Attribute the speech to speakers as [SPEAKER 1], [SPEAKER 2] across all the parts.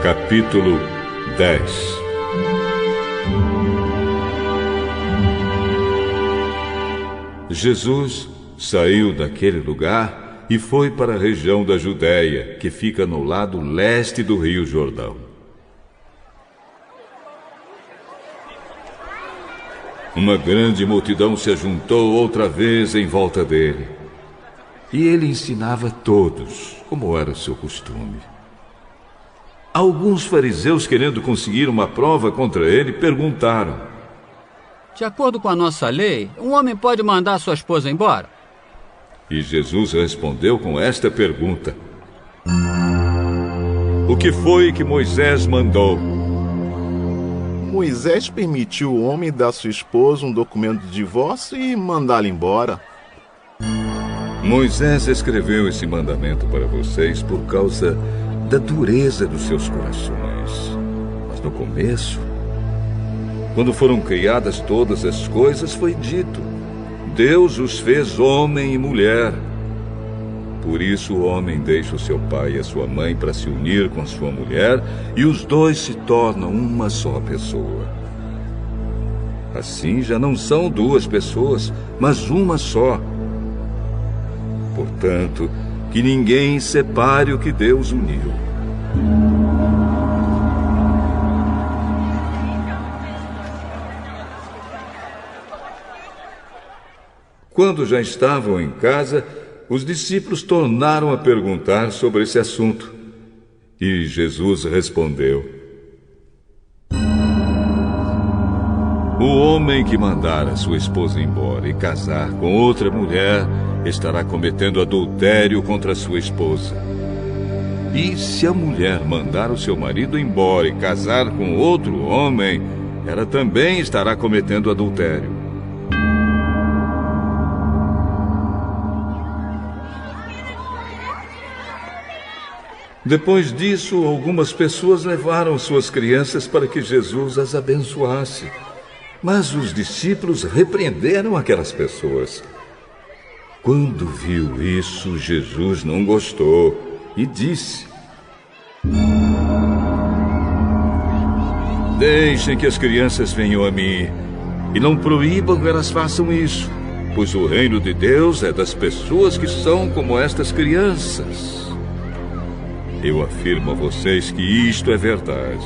[SPEAKER 1] Capítulo 10. Jesus saiu daquele lugar e foi para a região da Judéia, que fica no lado leste do Rio Jordão. Uma grande multidão se ajuntou outra vez em volta dele. E ele ensinava a todos, como era seu costume. Alguns fariseus, querendo conseguir uma prova contra ele, perguntaram:
[SPEAKER 2] de acordo com a nossa lei, um homem pode mandar sua esposa embora?
[SPEAKER 1] E Jesus respondeu com esta pergunta: o que foi que Moisés mandou?
[SPEAKER 3] Moisés permitiu o homem dar à sua esposa um documento de divórcio e mandá-la embora.
[SPEAKER 1] Moisés escreveu esse mandamento para vocês por causa da dureza dos seus corações. Mas no começo, quando foram criadas todas as coisas, foi dito: Deus os fez homem e mulher. Por isso o homem deixa o seu pai e a sua mãe para se unir com sua mulher, e os dois se tornam uma só pessoa. Assim já não são duas pessoas, mas uma só. Portanto, que ninguém separe o que Deus uniu. Quando já estavam em casa, os discípulos tornaram a perguntar sobre esse assunto. E Jesus respondeu: o homem que mandar a sua esposa embora e casar com outra mulher estará cometendo adultério contra a sua esposa. E se a mulher mandar o seu marido embora e casar com outro homem, ela também estará cometendo adultério. Depois disso, algumas pessoas levaram suas crianças para que Jesus as abençoasse. Mas os discípulos repreenderam aquelas pessoas. Quando viu isso, Jesus não gostou e disse: deixem que as crianças venham a mim e não proíbam que elas façam isso, pois o reino de Deus é das pessoas que são como estas crianças. Eu afirmo a vocês que isto é verdade.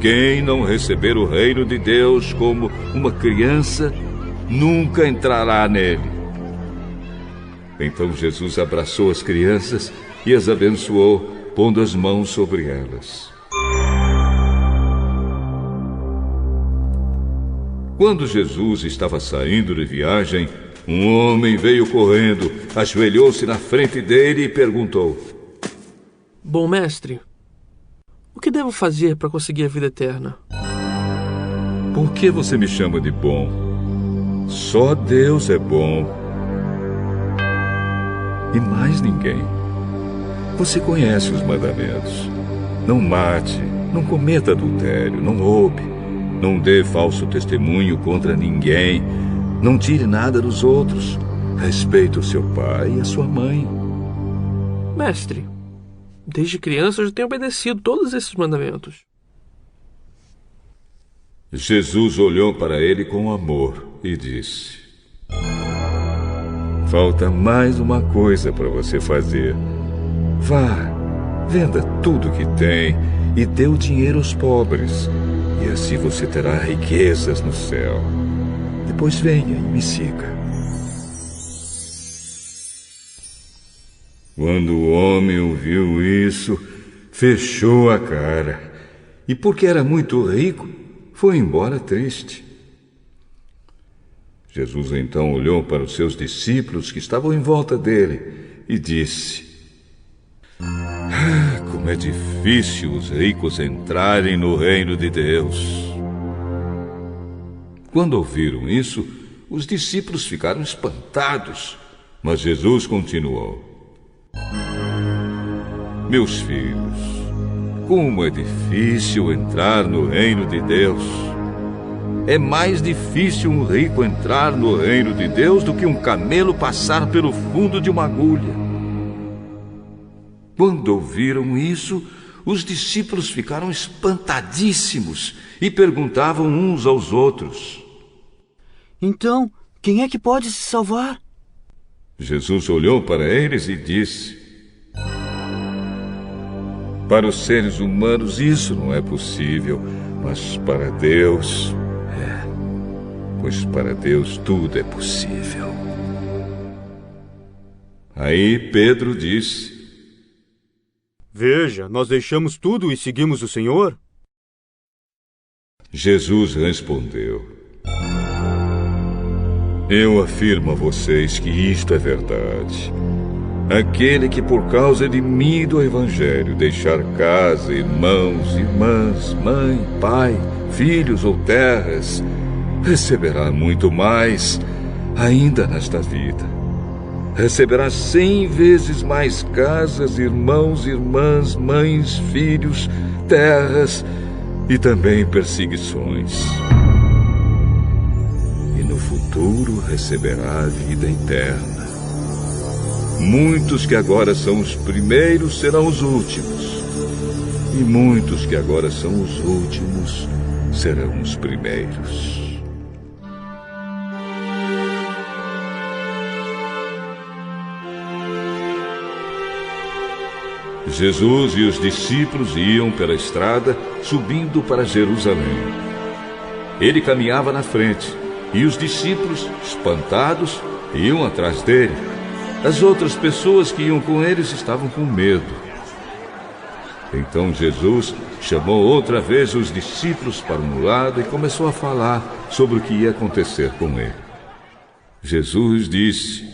[SPEAKER 1] Quem não receber o reino de Deus como uma criança, nunca entrará nele. Então Jesus abraçou as crianças e as abençoou, pondo as mãos sobre elas. Quando Jesus estava saindo de viagem, um homem veio correndo, ajoelhou-se na frente dele e perguntou:
[SPEAKER 4] bom mestre, o que devo fazer para conseguir a vida eterna?
[SPEAKER 1] Por que você me chama de bom? Só Deus é bom. E mais ninguém. Você conhece os mandamentos: não mate, não cometa adultério, não roube, não dê falso testemunho contra ninguém, não tire nada dos outros, respeite o seu pai e a sua mãe.
[SPEAKER 4] Mestre, desde criança eu já tenho obedecido todos esses mandamentos.
[SPEAKER 1] Jesus olhou para ele com amor e disse: falta mais uma coisa para você fazer. Vá, venda tudo que tem e dê o dinheiro aos pobres, e assim você terá riquezas no céu. Depois venha e me siga. Quando o homem ouviu isso, fechou a cara, e porque era muito rico, foi embora triste. Jesus então olhou para os seus discípulos que estavam em volta dele e disse: como é difícil os ricos entrarem no reino de Deus. Quando ouviram isso, os discípulos ficaram espantados, mas Jesus continuou: meus filhos, como é difícil entrar no reino de Deus. É mais difícil um rico entrar no reino de Deus do que um camelo passar pelo fundo de uma agulha. Quando ouviram isso, os discípulos ficaram espantadíssimos e perguntavam uns aos outros:
[SPEAKER 5] Então, quem é que pode se salvar?
[SPEAKER 1] Jesus olhou para eles e disse: Para os seres humanos isso não é possível, mas para Deus é. Pois para Deus tudo é possível. Aí Pedro disse:
[SPEAKER 6] Veja, nós deixamos tudo e seguimos o Senhor.
[SPEAKER 1] Jesus respondeu: Eu afirmo a vocês que isto é verdade. Aquele que por causa de mim e do Evangelho deixar casa, irmãos, irmãs, mãe, pai, filhos ou terras, receberá muito mais ainda nesta vida. Receberá 100 vezes mais casas, irmãos, irmãs, mães, filhos, terras e também perseguições. E no futuro receberá a vida eterna. Muitos que agora são os primeiros serão os últimos, e muitos que agora são os últimos serão os primeiros. Jesus e os discípulos iam pela estrada, subindo para Jerusalém. Ele caminhava na frente, e os discípulos, espantados, iam atrás dele. As outras pessoas que iam com eles estavam com medo. Então Jesus chamou outra vez os discípulos para um lado e começou a falar sobre o que ia acontecer com ele. Jesus disse: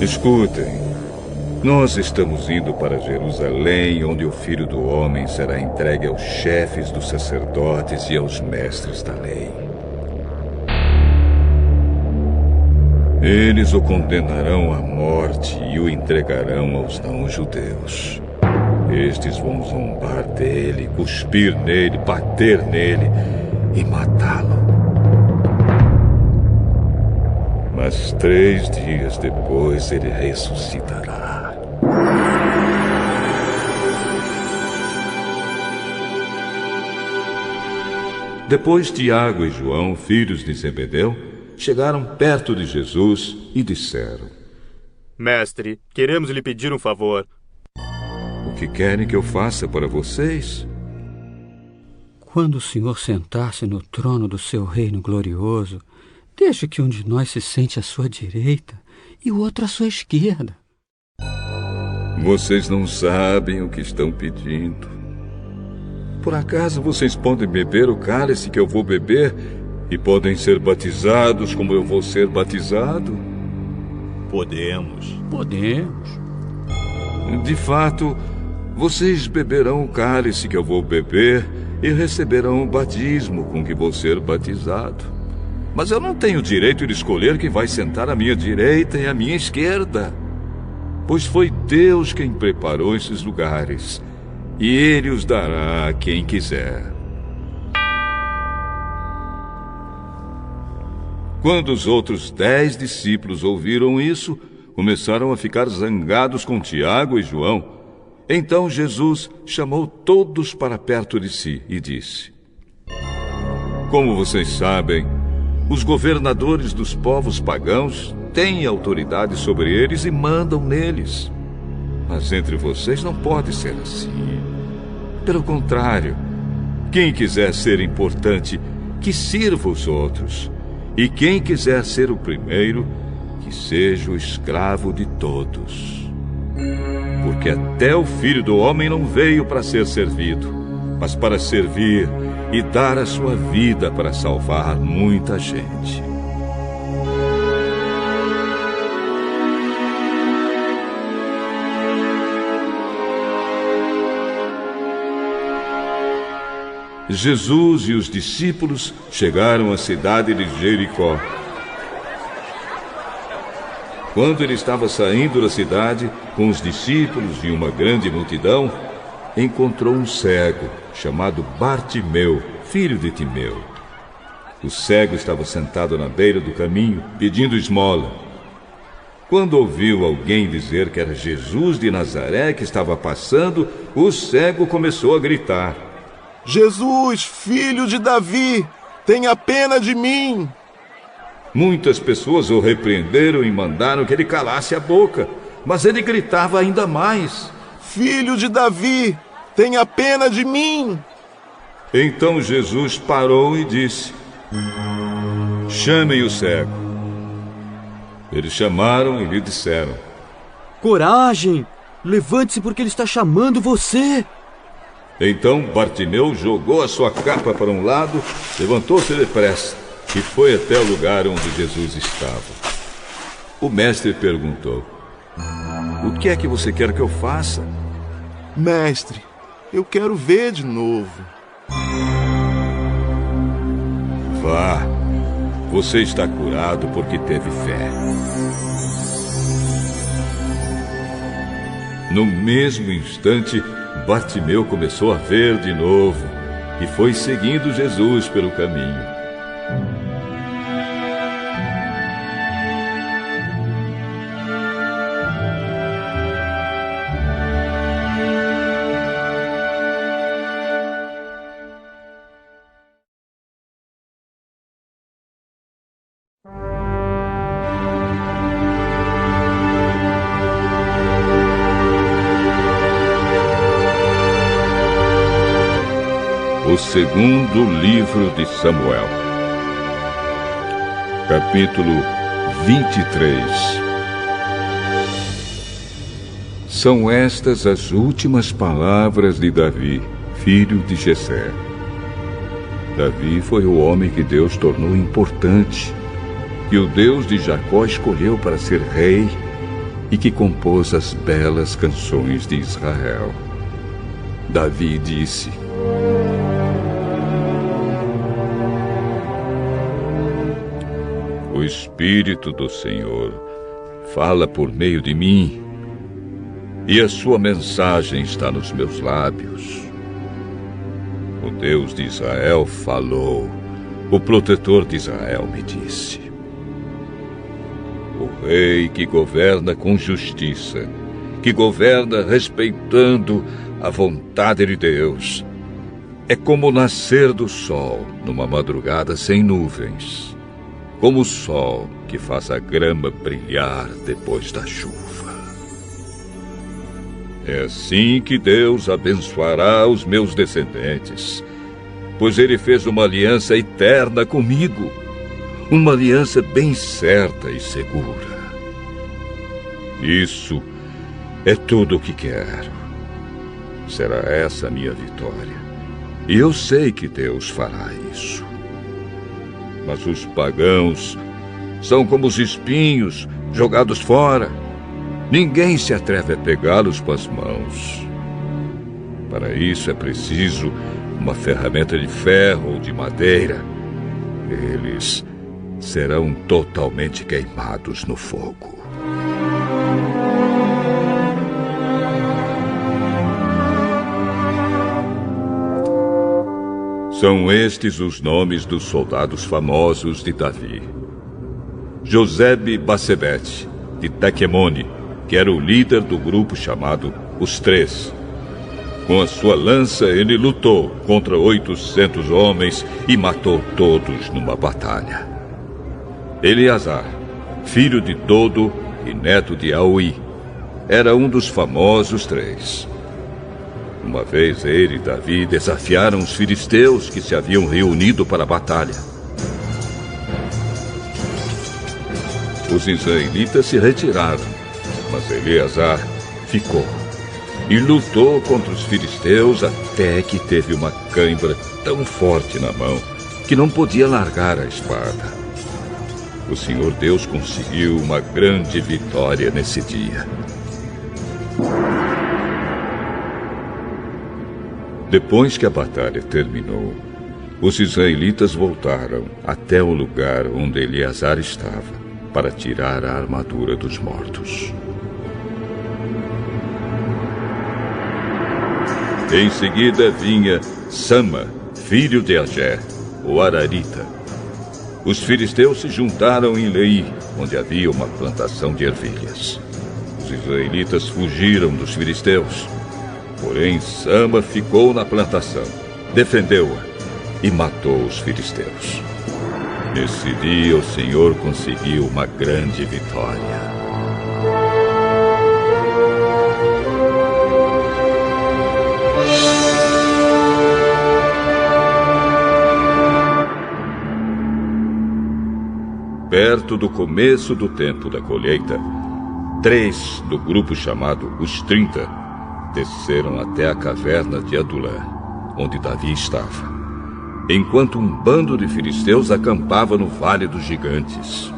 [SPEAKER 1] Escutem, nós estamos indo para Jerusalém, onde o Filho do Homem será entregue aos chefes dos sacerdotes e aos mestres da lei. Eles o condenarão à morte e o entregarão aos não-judeus. Estes vão zombar dele, cuspir nele, bater nele e matá-lo. Mas 3 dias depois ele ressuscitará. Depois Tiago e João, filhos de Zebedeu, chegaram perto de Jesus e disseram:
[SPEAKER 6] Mestre, queremos lhe pedir um favor.
[SPEAKER 1] O que querem que eu faça para vocês?
[SPEAKER 2] Quando o Senhor sentar-se no trono do seu reino glorioso, deixe que um de nós se sente à sua direita e o outro à sua esquerda.
[SPEAKER 1] Vocês não sabem o que estão pedindo. Por acaso vocês podem beber o cálice que eu vou beber e podem ser batizados como eu vou ser batizado?
[SPEAKER 6] Podemos.
[SPEAKER 2] Podemos.
[SPEAKER 1] De fato, vocês beberão o cálice que eu vou beber e receberão o batismo com que vou ser batizado. Mas eu não tenho o direito de escolher quem vai sentar à minha direita e à minha esquerda, pois foi Deus quem preparou esses lugares, e Ele os dará a quem quiser. Quando os outros 10 discípulos ouviram isso, começaram a ficar zangados com Tiago e João. Então Jesus chamou todos para perto de si e disse: Como vocês sabem, os governadores dos povos pagãos têm autoridade sobre eles e mandam neles. Mas entre vocês não pode ser assim. Pelo contrário, quem quiser ser importante, que sirva os outros. E quem quiser ser o primeiro, que seja o escravo de todos. Porque até o Filho do Homem não veio para ser servido, mas para servir e dar a sua vida para salvar muita gente. Jesus e os discípulos chegaram à cidade de Jericó. Quando ele estava saindo da cidade, com os discípulos e uma grande multidão, encontrou um cego, chamado Bartimeu, filho de Timeu. O cego estava sentado na beira do caminho, pedindo esmola. Quando ouviu alguém dizer que era Jesus de Nazaré que estava passando, o cego começou a gritar:
[SPEAKER 3] Jesus, filho de Davi, tenha pena de mim!
[SPEAKER 1] Muitas pessoas o repreenderam e mandaram que ele calasse a boca, mas ele gritava ainda mais:
[SPEAKER 3] Filho de Davi, tenha pena de mim!
[SPEAKER 1] Então Jesus parou e disse: Chamem o cego. Eles chamaram e lhe disseram:
[SPEAKER 5] Coragem! Levante-se porque ele está chamando você!
[SPEAKER 1] Então Bartimeu jogou a sua capa para um lado, levantou-se depressa e foi até o lugar onde Jesus estava. O mestre perguntou: O que é que você quer que eu faça?
[SPEAKER 3] Mestre, eu quero ver de novo.
[SPEAKER 1] Vá, você está curado porque teve fé. No mesmo instante, Bartimeu começou a ver de novo e foi seguindo Jesus pelo caminho. O segundo livro de Samuel, capítulo 23. São estas as últimas palavras de Davi, filho de Jessé. Davi foi o homem que Deus tornou importante, que o Deus de Jacó escolheu para ser rei e que compôs as belas canções de Israel. Davi disse: O Espírito do Senhor fala por meio de mim, e a sua mensagem está nos meus lábios. O Deus de Israel falou, o protetor de Israel me disse. O rei que governa com justiça, que governa respeitando a vontade de Deus, é como o nascer do sol numa madrugada sem nuvens, como o sol que faz a grama brilhar depois da chuva. É assim que Deus abençoará os meus descendentes, pois Ele fez uma aliança eterna comigo, uma aliança bem certa e segura. Isso é tudo o que quero. Será essa a minha vitória, e eu sei que Deus fará isso. Mas os pagãos são como os espinhos jogados fora. Ninguém se atreve a pegá-los com as mãos. Para isso é preciso uma ferramenta de ferro ou de madeira. Eles serão totalmente queimados no fogo. São estes os nomes dos soldados famosos de Davi: Josebe-Basebete, de Tequemone, que era o líder do grupo chamado Os Três. Com a sua lança ele lutou contra 800 homens e matou todos numa batalha. Eleazar, filho de Dodo e neto de Aui, era um dos famosos três. Uma vez ele e Davi desafiaram os filisteus que se haviam reunido para a batalha. Os israelitas se retiraram, mas Eleazar ficou e lutou contra os filisteus até que teve uma cãibra tão forte na mão que não podia largar a espada. O Senhor Deus conseguiu uma grande vitória nesse dia. Depois que a batalha terminou, os israelitas voltaram até o lugar onde Eleazar estava para tirar a armadura dos mortos. Em seguida vinha Sama, filho de Agé, o Ararita. Os filisteus se juntaram em Leí onde havia uma plantação de ervilhas. Os israelitas fugiram dos filisteus. Porém, Sama ficou na plantação, defendeu-a e matou os filisteus. Nesse dia, o Senhor conseguiu uma grande vitória. Perto do começo do tempo da colheita, 3 do grupo chamado Os 30 desceram até a caverna de Adulã, onde Davi estava, enquanto um bando de filisteus acampava no Vale dos Gigantes.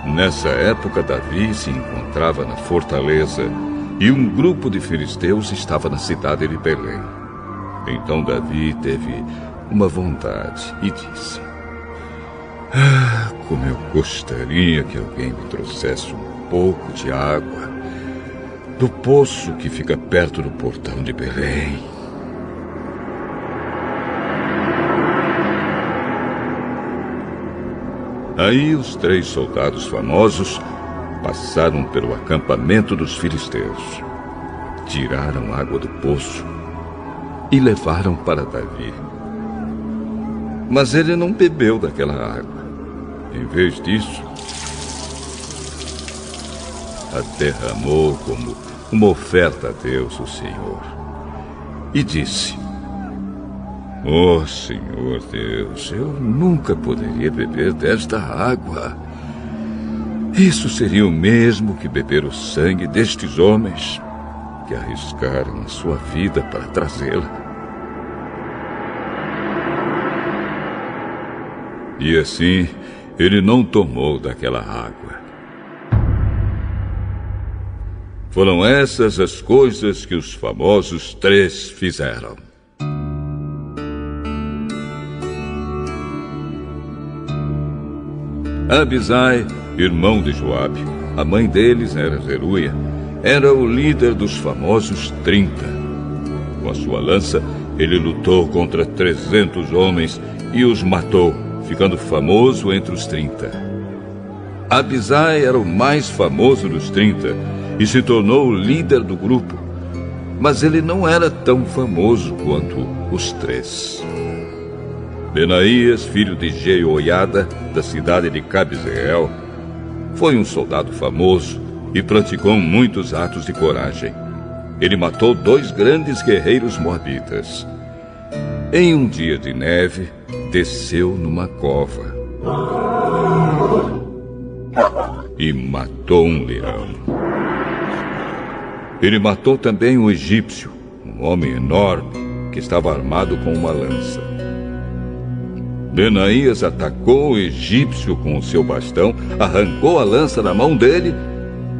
[SPEAKER 1] Nessa época, Davi se encontrava na fortaleza e um grupo de filisteus estava na cidade de Belém. Então Davi teve uma vontade e disse: como eu gostaria que alguém me trouxesse um pouco de água do poço que fica perto do portão de Belém. Aí os 3 soldados famosos passaram pelo acampamento dos filisteus, tiraram água do poço e levaram para Davi. Mas ele não bebeu daquela água. Em vez disso, a derramou como uma oferta a Deus, o Senhor. E disse: ó Senhor Deus, eu nunca poderia beber desta água. Isso seria o mesmo que beber o sangue destes homens que arriscaram a sua vida para trazê-la. E assim, ele não tomou daquela água. Foram essas as coisas que os famosos 3 fizeram. Abisai, irmão de Joabe, a mãe deles era Zeruia, era o líder dos famosos 30. Com a sua lança, ele lutou contra 300 homens e os matou, ficando famoso entre os 30. Abisai era o mais famoso dos 30 e se tornou o líder do grupo, mas ele não era tão famoso quanto os 3. Benaías, filho de Jeoiada, da cidade de Cabzeel, foi um soldado famoso e praticou muitos atos de coragem. Ele matou 2 grandes guerreiros moabitas. Em um dia de neve, desceu numa cova e matou um leão. Ele matou também um egípcio, um homem enorme que estava armado com uma lança. Benaías atacou o egípcio com o seu bastão, arrancou a lança da mão dele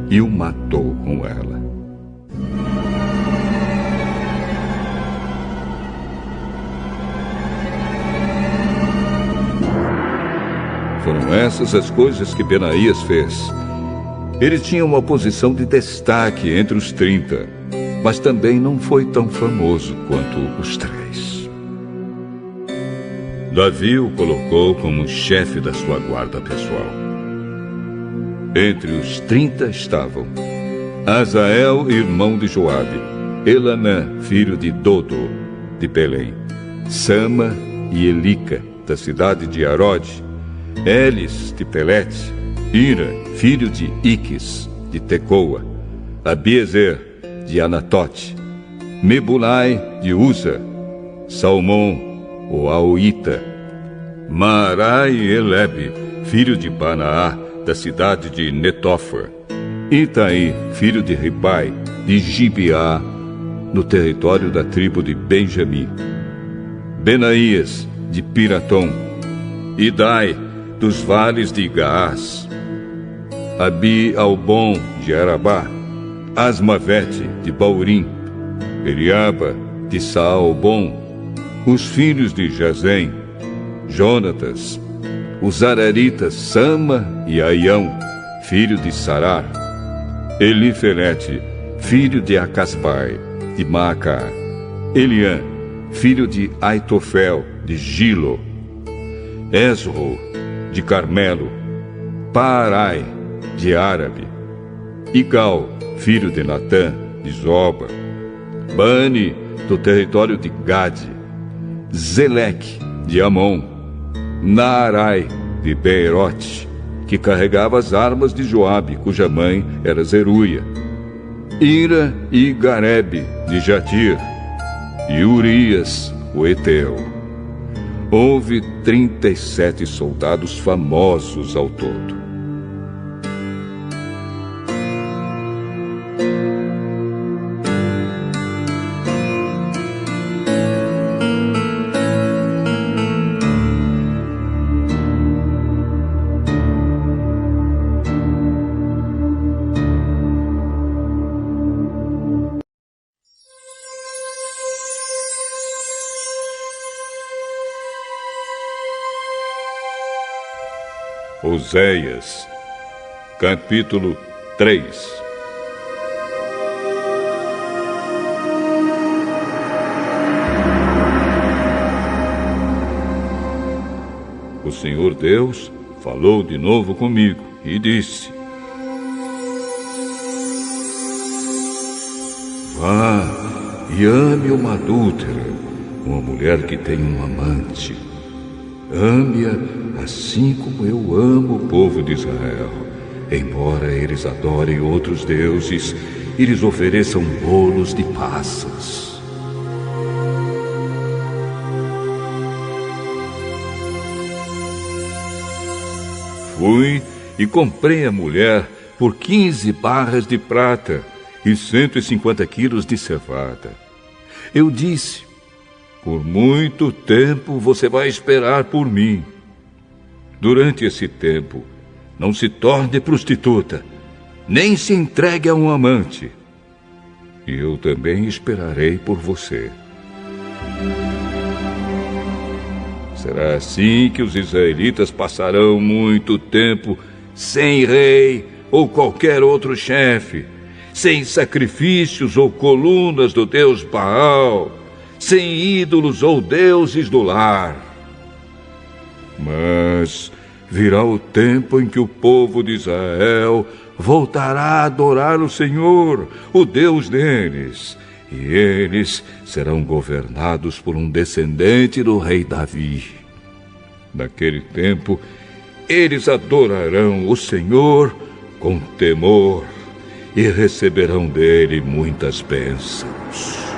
[SPEAKER 1] e o matou com ela. Foram essas as coisas que Benaías fez. Ele tinha uma posição de destaque entre os 30, mas também não foi tão famoso quanto os 3. Davi o colocou como chefe da sua guarda pessoal. Entre os 30 estavam Azael, irmão de Joabe, Elanã, filho de Dodo, de Belém, Sama e Elica, da cidade de Arode, Elis, de Pelete, Ira, filho de Iques, de Tecoa, Abiezer, de Anatote, Mebulai, de Uza, Salmão, o Aoíta, Maarai e Elebe, filho de Banaá, da cidade de Netófar, Itaí, filho de Ribai, de Gibeá, no território da tribo de Benjamim, Benaías, de Piratom, Idai, dos vales de Gaás, Abi-Albon, de Arabá, Asmavete, de Baurim, Eliaba, de Saalbon, os filhos de Jazém, Jonatas, os araritas Sama e Aião, filho de Sarar, Elifelete, filho de Acasbai, de Maacá, Eliã, filho de Aitofel, de Gilo, Esro, de Carmelo, Paarai, de Árabe, Igal, filho de Natã, de Zoba, Bani, do território de Gade, Zeleque, de Amon, Naarai, de Beerote, que carregava as armas de Joabe, cuja mãe era Zeruia, Ira e Garebe, de Jatir, e Urias, o Eteu. Houve 37 soldados famosos ao todo. Oséias, capítulo 3. O Senhor Deus falou de novo comigo e disse: Vá e ame uma adúltera, uma mulher que tem um amante. Ame-a assim como eu amo o povo de Israel, embora eles adorem outros deuses e lhes ofereçam bolos de passas. Fui e comprei a mulher por 15 barras de prata e 150 quilos de cevada. Eu disse: por muito tempo você vai esperar por mim. Durante esse tempo, não se torne prostituta, nem se entregue a um amante. E eu também esperarei por você. Será assim que os israelitas passarão muito tempo sem rei ou qualquer outro chefe, sem sacrifícios ou colunas do deus Baal, sem ídolos ou deuses do lar. Mas virá o tempo em que o povo de Israel voltará a adorar o Senhor, o Deus deles, e eles serão governados por um descendente do rei Davi. Naquele tempo, eles adorarão o Senhor com temor e receberão dele muitas bênçãos.